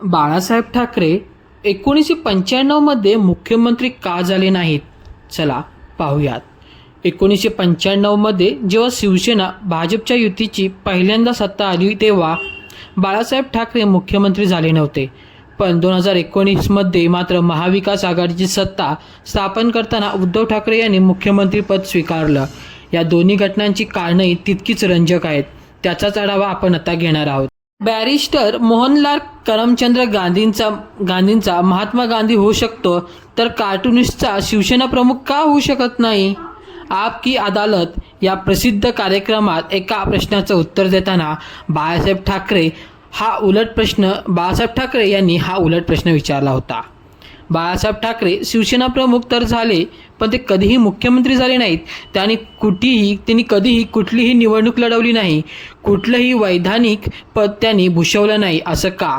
बाळासाहेब ठाकरे 1995 मुख्यमंत्री का झाले नाहीत? चला पाहूयात. 1995 जेव्हा शिवसेना भाजपच्या युतीची पहिल्यांदा सत्ता आली तेव्हा बाळासाहेब ठाकरे मुख्यमंत्री झाले नव्हते. पण 2019 मात्र महाविकास आघाडीची सत्ता स्थापन करताना उद्धव ठाकरे यांनी मुख्यमंत्रीपद स्वीकारलं. या दोन्ही घटनांची कारणंही तितकीच रंजक आहेत. त्याचाच आढावा आपण आता घेणार आहोत. बॅरिस्टर मोहनलाल करमचंद गांधींचा महात्मा गांधी होऊ शकतो, तर कार्टूनिस्टचा शिवसेना प्रमुख का होऊ शकत नाही? आपकी अदालत या प्रसिद्ध कार्यक्रमात एका प्रश्नाचं उत्तर देताना बाळासाहेब ठाकरे यांनी हा उलट प्रश्न विचारला होता. बाळासाहेब ठाकरे शिवसेना प्रमुख तर झाले, पण ते कधीही मुख्यमंत्री झाले नाहीत. त्यांनी कधीही कुठलीही निवडणूक लढवली नाही. कुठलंही वैधानिक पद त्यांनी भूषवलं नाही. असं का?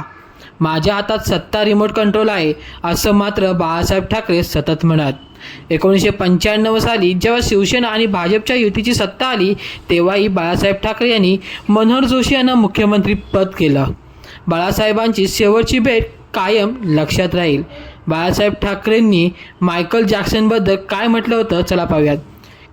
माझ्या हातात सत्ता रिमोट कंट्रोल आहे, असं मात्र बाळासाहेब ठाकरे सतत म्हणत. 1995 साली जेव्हा शिवसेना आणि भाजपच्या युतीची सत्ता आली तेव्हाही बाळासाहेब ठाकरे यांनी मनोहर जोशी यांना मुख्यमंत्रीपद केलं. बाळासाहेबांची शेवटची भेट कायम लक्षात राहील. बाळासाहेब ठाकरेंनी मायकल जॅक्सनबद्दल काय म्हटलं होतं, चला पाहूयात.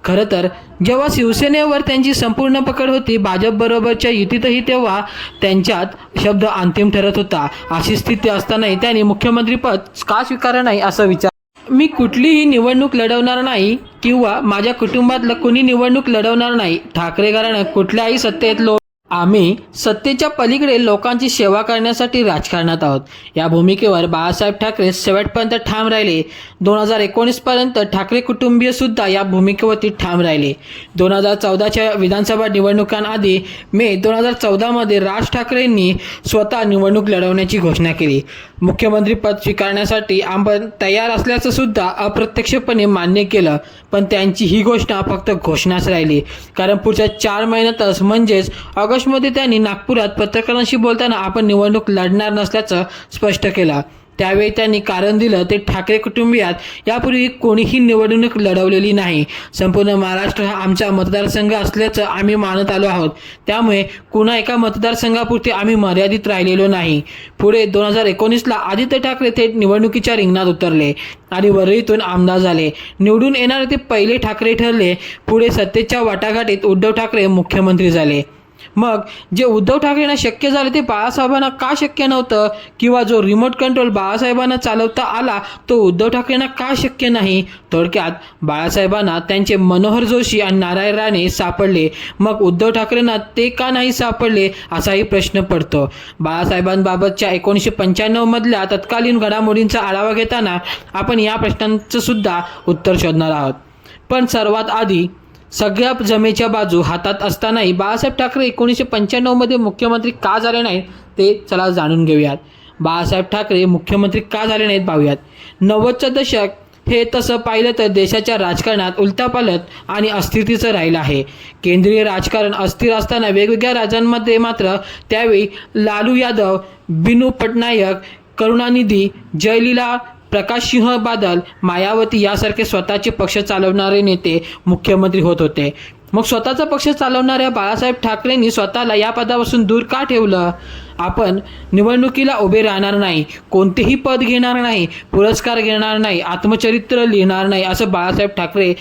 खरं तर जेव्हा शिवसेनेवर त्यांची संपूर्ण पकड होती, भाजपबरोबरच्या युतीतही तेव्हा त्यांच्यात शब्द अंतिम ठरत होता. अशी स्थिती असतानाही त्यांनी मुख्यमंत्रीपद का स्वीकारलं नाही असं विचार. मी कुठलीही निवडणूक लढवणार नाही किंवा माझ्या कुटुंबातलं कुणी निवडणूक लढवणार नाही. ठाकरे घराणं कुठल्याही सत्तेत आम्ही सत्तेच्या पलीकडे लोकांची सेवा करण्यासाठी राजकारणात आहोत. या भूमिकेवर बाळासाहेब ठाकरे शेवटपर्यंत ठाम राहिले. 2019 पर्यंत ठाकरे कुटुंबीय सुद्धा या भूमिकेवरती ठाम राहिले. 2014च्या विधानसभा निवडणुकांआधी मे 2014 राज ठाकरेंनी स्वतः निवडणूक लढवण्याची घोषणा केली. मुख्यमंत्रीपद स्वीकारण्यासाठी आपण तयार असल्याचं सुद्धा अप्रत्यक्षपणे मान्य केलं. पण त्यांची ही घोषणा फक्त घोषणाच राहिली, कारण पुढच्या 4 महिन्यातच म्हणजेच ऑगस्टमध्ये त्यांनी नागपुरात पत्रकारांशी बोलताना आपण निवडणूक लढणार नसल्याचं स्पष्ट केलं. त्यावेळी त्यांनी कारण दिलं ते ठाकरे कुटुंबियात यापूर्वी कोणीही निवडणूक लढवलेली नाही. संपूर्ण महाराष्ट्र हा आमचा मतदारसंघ असल्याचं आम्ही मानत आलो आहोत. त्यामुळे कुणा एका मतदारसंघापुरते आम्ही मर्यादित राहिलेलो नाही. पुढे 2019 आदित्य ठाकरे थेट निवडणुकीच्या रिंगणात उतरले आणि वरळीतून आमदार झाले. निवडून येणारे ते पहिले ठाकरे ठरले. पुढे सत्तेच्या वाटाघाटीत उद्धव ठाकरे मुख्यमंत्री झाले. मग जे उद्धव ठाकरेंना शक्य झाले ते बाळासाहेबांना का शक्य नव्हतं? किंवा जो रिमोट कंट्रोल बाळासाहेबांना चालवता आला तो उद्धव ठाकरेंना का शक्य नाही? थोडक्यात बाळासाहेबांना त्यांचे मनोहर जोशी आणि नारायण राणे सापडले, मग उद्धव ठाकरेंना ते का नाही सापडले असाही प्रश्न पडतो. बाळासाहेबांबाबतच्या 1995 मधल्या तत्कालीन घडामोडींचा आढावा घेताना आपण या प्रश्नांचं सुद्धा उत्तर शोधणार आहोत. पण सर्वात आधी सगळ्या जमेच्या बाजू हातात असतानाही बाळासाहेब ठाकरे 1995 मुख्यमंत्री का झाले नाहीत ते चला जाणून घेऊयात. बाळासाहेब ठाकरे मुख्यमंत्री का झाले नाहीत पाहूयात. 90चं दशक हे तसं पाहिलं तर देशाच्या राजकारणात उलथापालथ आणि अस्थिरतेचं राहिलं आहे. केंद्रीय राजकारण अस्थिर असताना वेगवेगळ्या राज्यांमध्ये मात्र त्यावेळी लालू यादव, बिनू पटनायक, करुणानिधी, जयलीला, प्रकाश सिंह बादल, मायावती यासारखे स्वतःचे पक्ष चालवणारे नेते मुख्यमंत्री होत होते. मग स्वतःचा पक्ष चालवणाऱ्या बाळासाहेब ठाकरेंनी स्वतःला या पदापासून दूर का ठेवलं? आपण निवडणुकीला उभे राहणार नाही, कोणतेही पद घेणार नाही, पुरस्कार घेणार नाही, आत्मचरित्र लिहिणार नाही, असं बाळासाहेब ठाकरे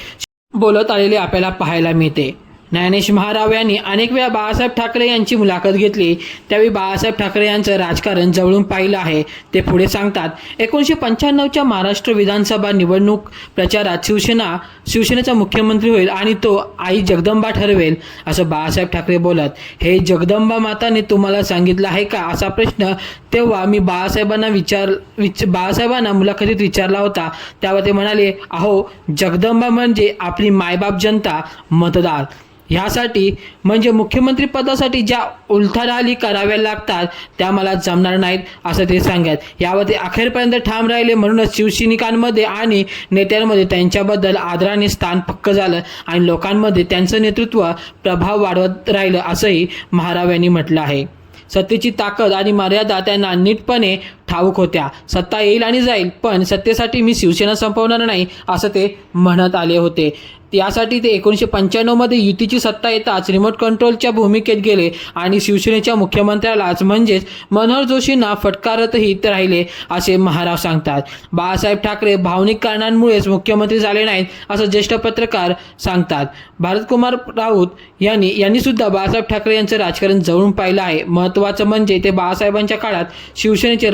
बोलत आलेले आपल्याला पाहायला मिळते. ज्ञानेश महाराव यांनी अनेक वेळा बाळासाहेब ठाकरे यांची मुलाखत घेतली. त्यावेळी बाळासाहेब ठाकरे यांचं राजकारण जवळून पाहिलं आहे. ते पुढे सांगतात, 1995च्या महाराष्ट्र विधानसभा निवडणूक प्रचारात शिवसेनेचा मुख्यमंत्री होईल आणि तो आई जगदंबा ठरवेल, असं बाळासाहेब ठाकरे बोलत. हे जगदंबा माताने तुम्हाला सांगितलं आहे का, असा प्रश्न तेव्हा मी बाळासाहेबांना मुलाखतीत विचारला होता. त्यावर ते म्हणाले, अहो जगदंबा म्हणजे आपली मायबाप जनता, मतदार. ह्यासाठी म्हणजे मुख्यमंत्रीपदासाठी ज्या उलथाडाली कराव्या लागतात त्या मला जमणार नाहीत, असं ते सांगत. यावर ते अखेरपर्यंत ठाम राहिले. म्हणूनच शिवसैनिकांमध्ये आणि नेत्यांमध्ये त्यांच्याबद्दल आदराने स्थान पक्क झालं आणि लोकांमध्ये त्यांचं नेतृत्व प्रभाव वाढवत राहिलं, असंही महाराव यांनी म्हटलं आहे. सत्तेची ताकद आणि मर्यादा त्यांना नीटपणे ठाऊक होत्या. सत्ता येईल आणि जाईल, पण सत्तेसाठी मी शिवसेना संपवणार नाही, असं ते म्हणत आले होते. यासाठी ते 1995मध्ये युतीची सत्ता येताच रिमोट कंट्रोलच्या भूमिकेत गेले आणि शिवसेनेच्या मुख्यमंत्र्यालाच म्हणजेच मनोहर जोशींना फटकारतही ते राहिले असे महाराव सांगतात. बाळासाहेब ठाकरे भावनिक कारणांमुळेच मुख्यमंत्री झाले नाहीत असं ज्येष्ठ पत्रकार सांगतात. भारतकुमार राऊत यांनी सुद्धा बाळासाहेब ठाकरे यांचं राजकारण जवळून पाहिलं आहे. महत्त्वाचं म्हणजे ते बाळासाहेबांच्या काळात शिवसेनेचे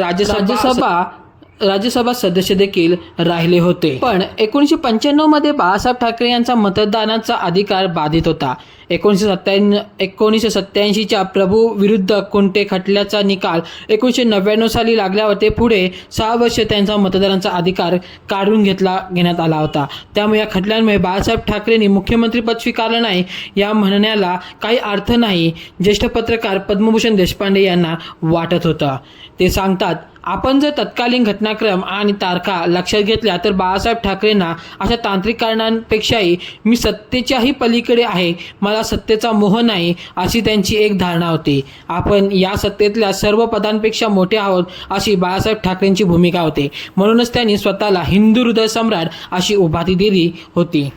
राज्यसभा सदस्य देखील राहिले होते. पण 1995 मध्ये बाळासाहेब ठाकरे यांचा मतदानाचा अधिकार बाधित होता. 1987च्या प्रभू विरुद्ध कुंटे खटल्याचा निकाल 1999 साली लागल्यावर ते पुढे 6 वर्ष त्यांचा मतदानाचा अधिकार काढून घेण्यात आला होता. त्यामुळे या खटल्यांमुळे बाळासाहेब ठाकरेंनी मुख्यमंत्रीपद स्वीकारलं नाही या म्हणण्याला काही अर्थ नाही, ज्येष्ठ पत्रकार पद्मभूषण देशपांडे यांना वाटत होतं. ते सांगतात, आपण जर तत्कालीन घटनाक्रम आणि तारखा लक्षात घेतल्या तर बाळासाहेब ठाकरेंना अशा तांत्रिक कारणांपेक्षाही मी सत्तेच्याही पलीकडे आहे, मला सत्तेचा मोह नाही अशी त्यांची एक धारणा होती. आपण या सत्तेतल्या सर्व पदांपेक्षा मोठे आहोत अशी बाळासाहेब ठाकरेंची भूमिका होती. म्हणूनच त्यांनी स्वतःला हिंदू हृदय सम्राट अशी उपाधी दिली होती.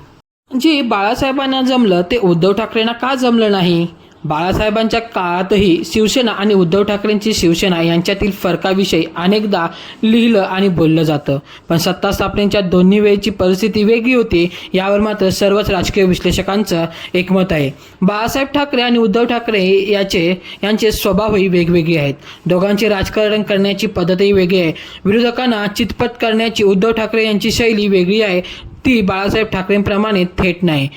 जे बाळासाहेबांना जमलं ते उद्धव ठाकरेंना का जमलं नाही? बाळासाहेबांच्या काळातही शिवसेना आणि उद्धव ठाकरेंची शिवसेना यांच्यातील फरकाविषयी अनेकदा लिहिलं आणि बोललं जातं. पण सत्ता स्थापनेच्या दोन्ही वेळची परिस्थिती वेगळी होती यावर मात्र सर्वच राजकीय विश्लेषकांचं एकमत आहे. बाळासाहेब ठाकरे आणि उद्धव ठाकरे यांचे स्वभावही वेगवेगळे आहेत. दोघांचे राजकारण करण्याची पद्धतही वेगळी आहे. विरोधकांना चितपट करण्याची उद्धव ठाकरे यांची शैली वेगळी आहे, ती बाळासाहेब ठाकरेंप्रमाणे थेट नाही.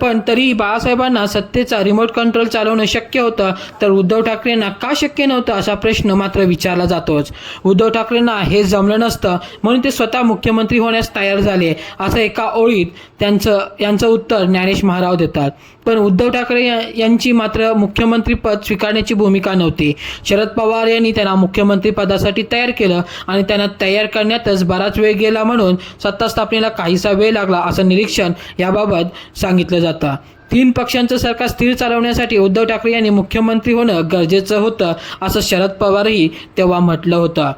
पण तरीही बाळासाहेबांना सत्तेचा रिमोट कंट्रोल चालवणं शक्य होतं, तर उद्धव ठाकरेंना का शक्य नव्हतं असा प्रश्न मात्र विचारला जातोच. उद्धव ठाकरेंना हे जमलं नसतं म्हणून ते स्वतः मुख्यमंत्री होण्यास तयार झाले असं एका ओळीत यांचं उत्तर ज्ञानेश महाराव देतात. पण उद्धव ठाकरे यांची मात्र मुख्यमंत्रीपद स्वीकारण्याची भूमिका नव्हती. शरद पवार यांनी त्यांना मुख्यमंत्रीपदासाठी तयार केलं आणि त्यांना तयार करण्यातच बराच वेळ गेला, म्हणून सत्ता स्थापनेला काहीसा वेळ लागला असं निरीक्षण याबाबत सांगितलं जातं. 3 पक्षांचं सरकार स्थिर चालवण्यासाठी उद्धव ठाकरे यांनी मुख्यमंत्री होणं गरजेचं होतं असं शरद पवारही तेव्हा म्हटलं होतं.